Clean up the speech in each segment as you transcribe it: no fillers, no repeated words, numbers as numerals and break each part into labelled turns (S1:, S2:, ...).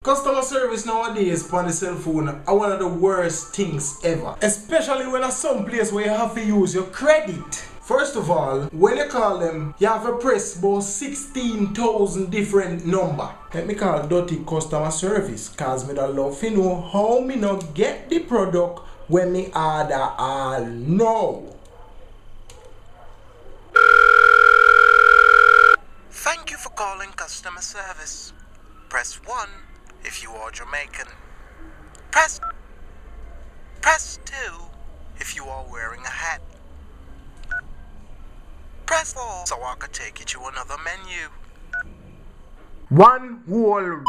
S1: Customer service nowadays on the cell phone are one of the worst things ever. Especially when at some place where you have to use your credit. First of all, when you call them, you have to press about 16,000 different numbers. Let me call dirty customer service, cause me don't love to know how me not get the product when me order all now.
S2: Thank you for calling customer service. Press 1 if you are Jamaican. Press 2 if you are wearing a hat. Press 4 so I could take you to another menu.
S1: 1 whole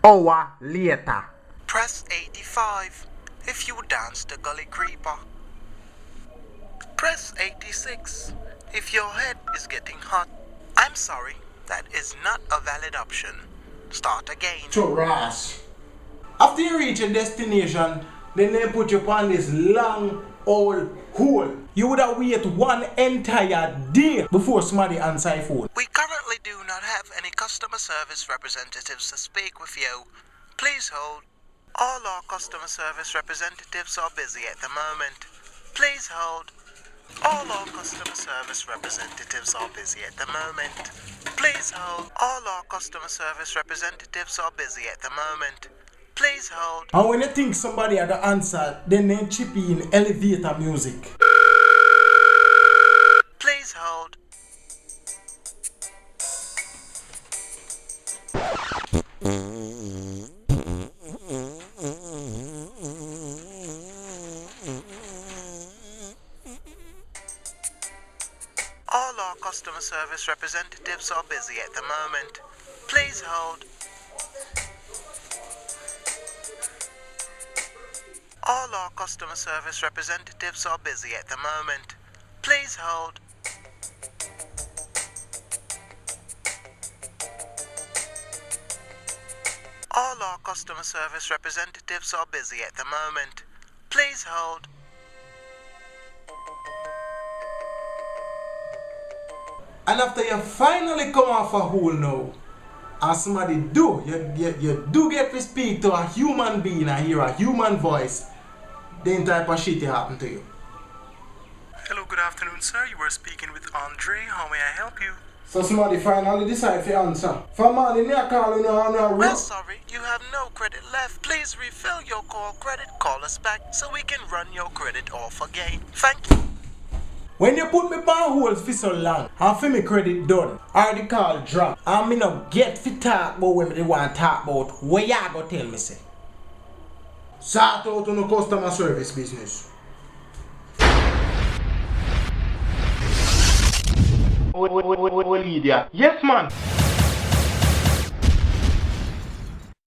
S1: hour later.
S2: Press 85 if you dance the gully creeper. Press 86 if your head is getting hot. I'm sorry, that is not a valid option. Start again.
S1: To RASS. After you reach a destination, then they put you on this long old hole. You would have waited one entire day before somebody answer your phone.
S2: We currently do not have any customer service representatives to speak with you. Please hold. All our customer service representatives are busy at the moment. Please hold. All our customer service representatives are busy at the moment. Please hold. All our customer service representatives are busy at the moment. Please hold.
S1: And when you think somebody had the answer, then they chip in elevator music.
S2: Please hold. All our customer service representatives are busy at the moment. Please hold. All our customer service representatives are busy at the moment. Please hold. All our customer service representatives are busy at the moment. Please hold.
S1: And after you finally come off a hole now, and somebody do, you do get to speak to a human being and hear a human voice, then type of shit happen to you.
S3: Hello, good afternoon, sir. You were speaking with Andre. How may I help you?
S1: So somebody finally decide to answer. For man, in your call,
S2: Well, sorry, you have no credit left. Please refill your call credit. Call us back so we can run your credit off again. Thank you.
S1: when you put me on hold for so long, and for me credit done, or the call drop, and me not get to talk about what they want to talk about, what you go tell me say? Sort out on the customer service business. Idiot. Yes, man.